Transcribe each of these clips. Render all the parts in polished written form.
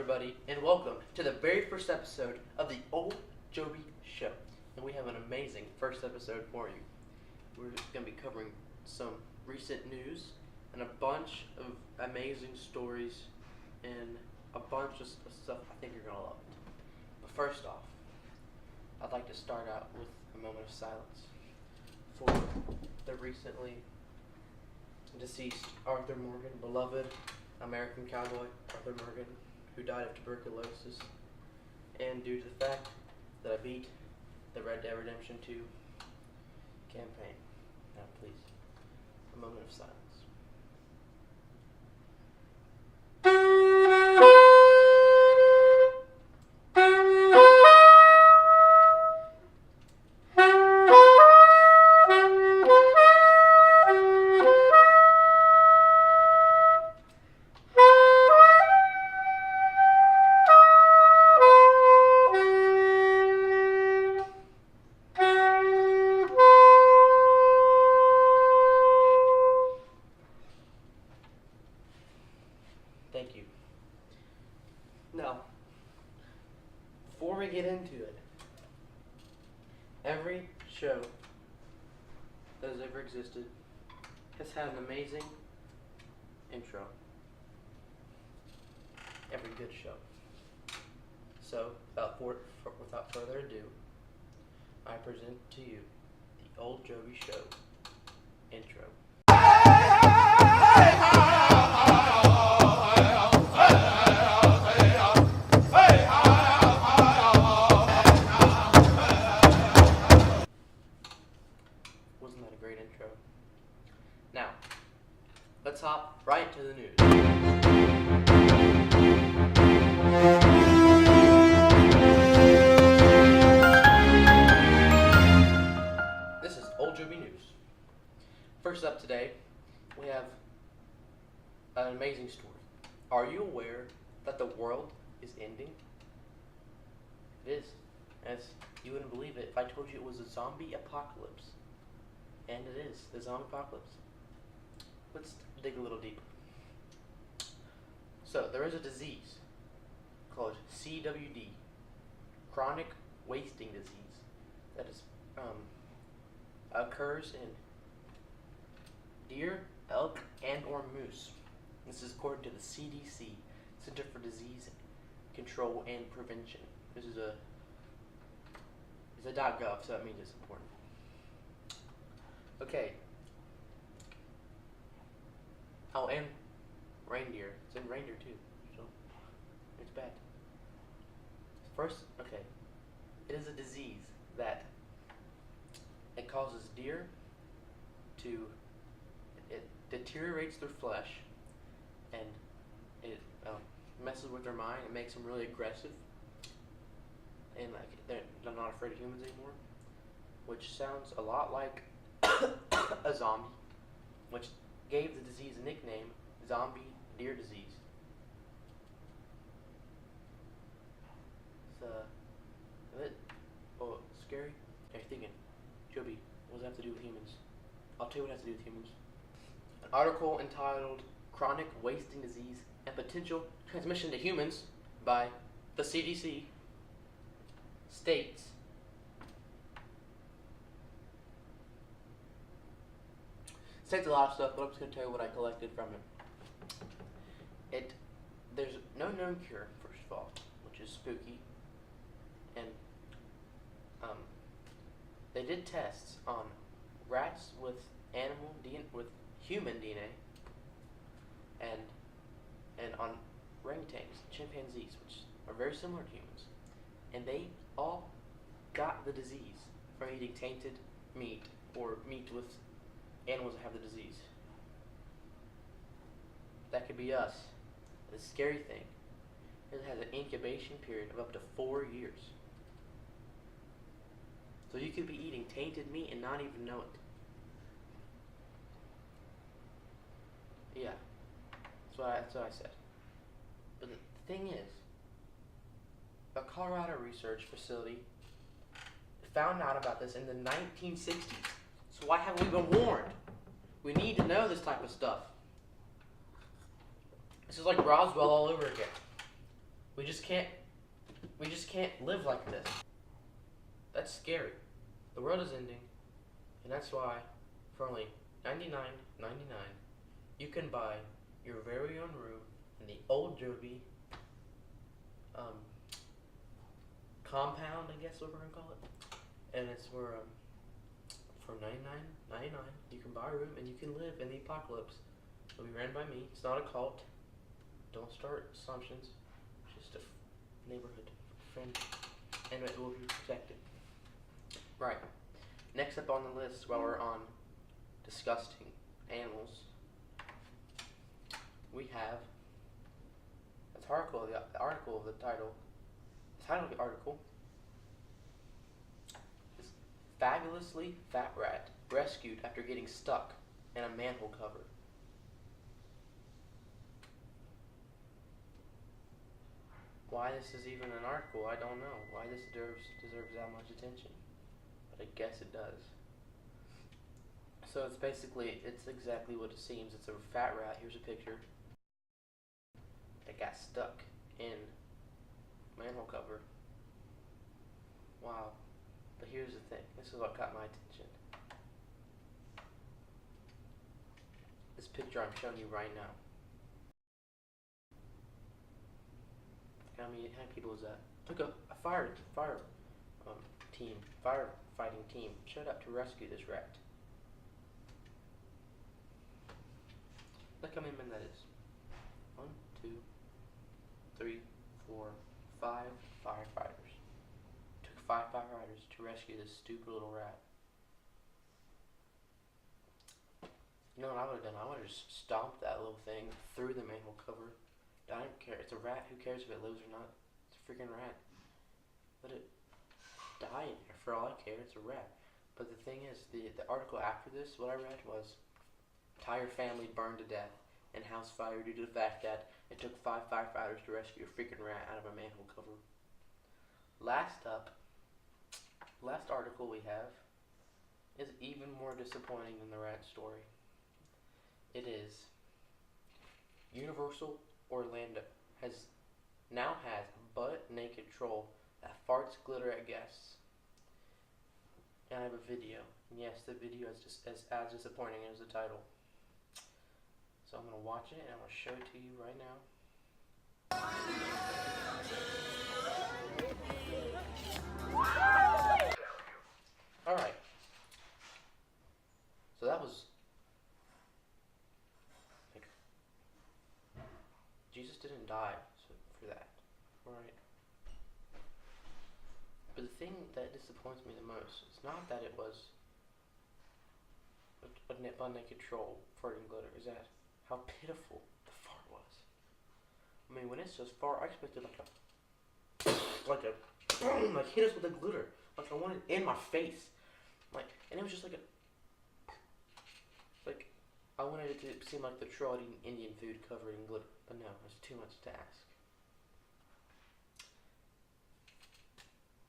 everybody, and welcome to the very first episode of the Ole Jobey Show. And we have an amazing first episode for you. We're going to be covering some recent news and a bunch of amazing stories and a bunch of stuff I think you're going to love it. But first off, I'd like to start out with a moment of silence for the recently deceased Arthur Morgan, beloved American cowboy Arthur Morgan, who died of tuberculosis, and due to the fact that I beat the Red Dead Redemption 2 campaign. Now please, a moment of silence. Thank you. Now, before we get into it, every show that has ever existed has had an amazing intro. Every good show. So, without further ado, I present to you the Ole Jobey Show intro. Wasn't that a great intro? Now, let's hop right to the news. This is Ole Jobey News. First up today, we have an amazing story. Are you aware that the world is ending? It is. As you wouldn't believe it if I told you it was a zombie apocalypse. And it is, the zombie apocalypse. Let's dig a little deeper. So, there is a disease called CWD, chronic wasting disease, that is occurs in deer, elk, and or moose. This is according to the CDC, Center for Disease Control and Prevention. This is it's a .gov, so that means it's important. Okay. Oh, and reindeer. It's in reindeer too, so it's bad. First, okay. It is a disease that it causes deer to, it deteriorates their flesh, and it messes with their mind. It makes them really aggressive, and like they're not afraid of humans anymore, which sounds a lot like a zombie, which gave the disease a nickname, zombie deer disease. It's a bit scary. You're thinking, Jobey, what does that have to do with humans? I'll tell you what it has to do with humans. An article entitled Chronic Wasting Disease and Potential Transmission to Humans by the CDC states a lot of stuff, but I'm just going to tell you what I collected from it. There's no known cure, first of all, which is spooky, and they did tests on rats with with human DNA, and on orangutans, chimpanzees, which are very similar to humans, and they all got the disease from eating tainted meat or meat with animals that have the disease. That could be us. The scary thing is it has an incubation period of up to 4 years. So you could be eating tainted meat and not even know it. Yeah, that's what I said. But the thing is, a Colorado research facility found out about this in the 1960s. So why haven't we been warned? We need to know this type of stuff. This is like Roswell all over again. We just can't live like this. That's scary. The world is ending, and that's why for only $99.99 you can buy your very own room in the Ole Jobey compound, I guess what we're gonna call it. And it's where for $99.99 you can buy a room and you can live in the apocalypse. It'll be ran by me. It's not a cult. Don't start assumptions. Just a neighborhood friend, and it will be protected. Right. Next up on the list, while we're on disgusting animals, we have the article. The article of the title. The title of the article is "Fabulously Fat Rat Rescued After Getting Stuck in a Manhole Cover." Why this is even an article, I don't know. Why this deserves that much attention, but I guess it does. So it's exactly what it seems. It's a fat rat. Here's a picture that got stuck in manhole cover. Wow. But here's the thing. This is what caught my attention. This picture I'm showing you right now. How many people is that? Took a firefighting team showed up to rescue this rat. Look how many men that is. 1, 2, 3, 4, 5 firefighters. Took 5 firefighters to rescue this stupid little rat. You know what I would have done? I would have just stomped that little thing through the manhole cover. I don't care. It's a rat. Who cares if it lives or not? It's a freaking rat. Let it die in there. For all I care, it's a rat. But the thing is, the article after this, what I read was, entire family burned to death in house fire due to the fact that it took 5 firefighters to rescue a freaking rat out of a manhole cover. Last article we have is even more disappointing than the rat story. It is Universal Orlando now has a butt-naked troll that farts glitter at guests. And I have a video. And yes, the video is just as disappointing as the title. So I'm going to watch it and I'm going to show it to you right now. Alright. So that was... Jesus didn't die for that, right? But the thing that disappoints me the most is not that it was a butt-naked troll farting glitter, is that how pitiful the fart was. I mean, when it says fart, I expected like hit us with the glitter, like I wanted it in my face, and it was just I wanted it to seem like the troll eating Indian food covered in glitter, but no, it's too much to ask.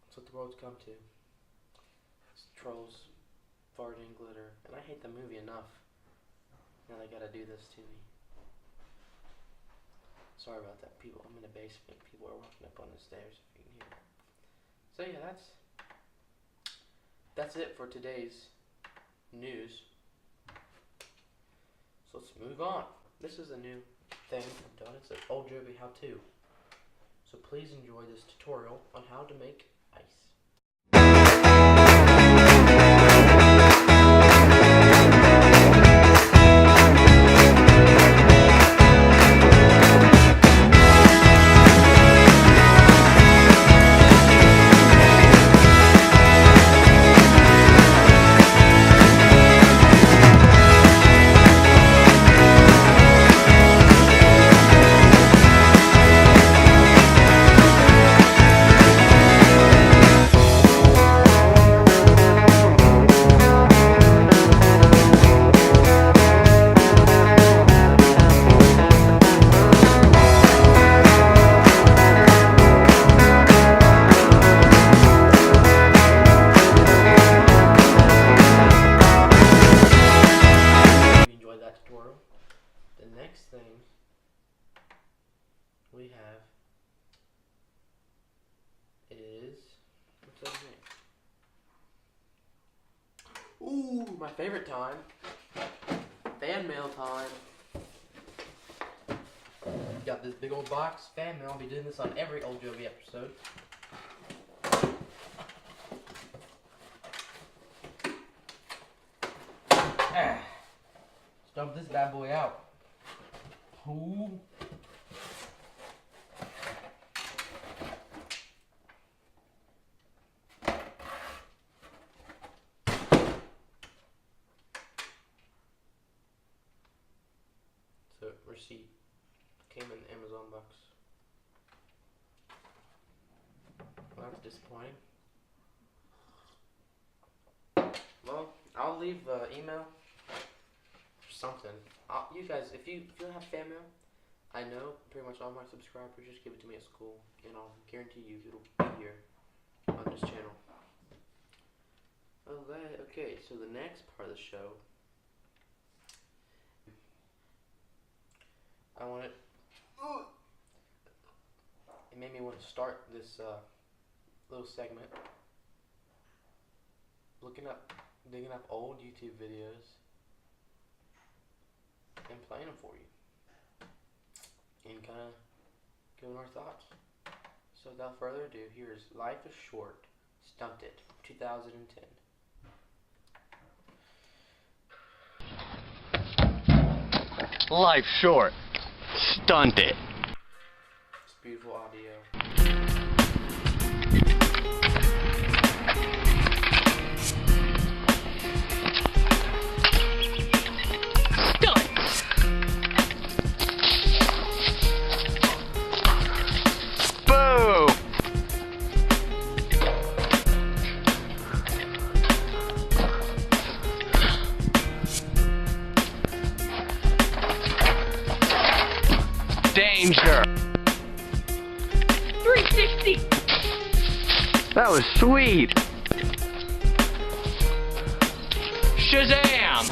That's what the world's come to. It's trolls farting glitter, and I hate the movie enough. Now they gotta do this to me. Sorry about that, people. I'm in the basement. People are walking up on the stairs, if you can hear. So yeah, that's it for today's news. So let's move on. This is a new thing I've done. It's an Ole Jobey how-to. So please enjoy this tutorial on how to make ice. Ooh, my favorite time. Fan mail time. Got this big old box, fan mail. I'll be doing this on every Ole Jobey episode. Dump this bad boy out. Ooh. So, receipt came in the Amazon box. Well, that's disappointing. Well, I'll leave email or something. You guys, if you don't have fan mail, I know pretty much all my subscribers just give it to me at school, and I'll guarantee you it'll be here on this channel. Okay, so the next part of the show, it made me want to start this little segment, digging up old YouTube videos and playing them for you, and kind of giving our thoughts. So without further ado, here's Life is Short, Stunted, 2010. Life short. Stunted. It's beautiful audio. Stunts. Boom. Danger. 360. That was sweet. Shazam.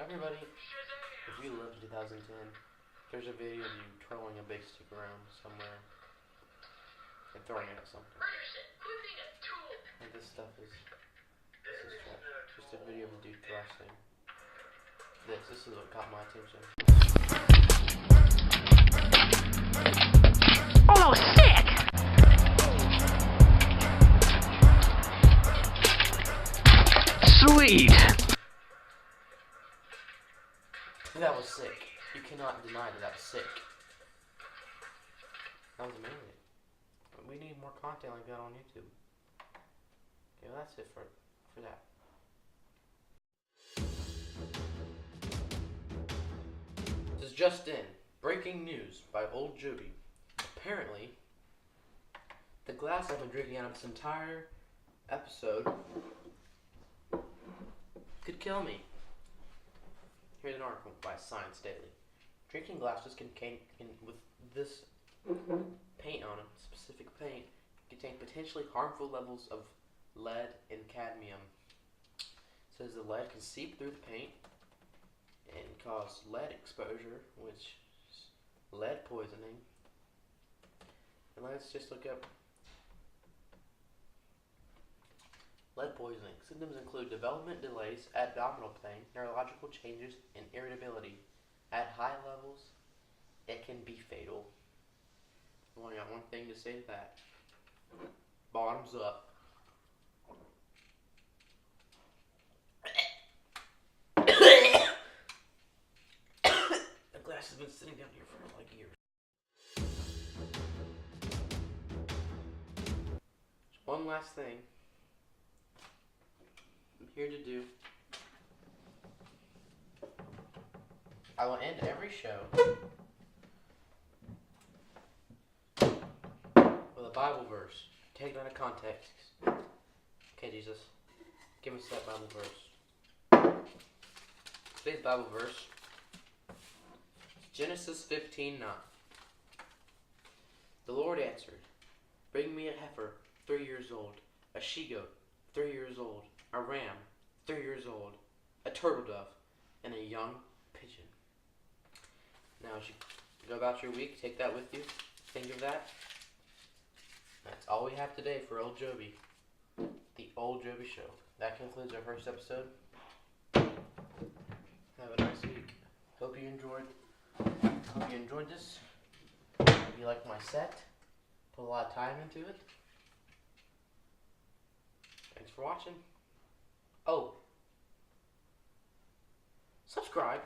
Everybody, if you lived 2010, there's a video of you twirling a big stick around somewhere and throwing it at something. And this stuff is just a video of a dude thrusting. This is what caught my attention. Oh, sick! Sweet! That was sick. You cannot deny that was sick. That was amazing. We need more content like that on YouTube. Okay, well that's it for that. This is just in. Breaking news by Ole Jobey. Apparently, the glass I've been drinking out of this entire episode could kill me. Here's an article by Science Daily. Drinking glasses with this paint on it, specific paint, contain potentially harmful levels of lead and cadmium. It says the lead can seep through the paint and cause lead exposure, which is lead poisoning. And let's just look up lead poisoning. Symptoms include development delays, abdominal pain, neurological changes, and irritability. At high levels, it can be fatal. I only got one thing to say to that. Bottoms up. The glass has been sitting down here for like years. One last thing I'm here to do. I will end every show with a Bible verse taken out of context. Okay, Jesus, give us that Bible verse. Today's Bible verse, Genesis 15:9. The Lord answered, "Bring me a heifer 3 years old, a she-goat 3 years old, a ram 3 years old, a turtle dove, and a young pigeon." Now, as you go about your week, take that with you. Think of that. That's all we have today for Ole Jobey. The Ole Jobey Show. That concludes our first episode. Have a nice week. Hope you enjoyed this. Hope you liked my set. Put a lot of time into it. Thanks for watching. Oh. Subscribe.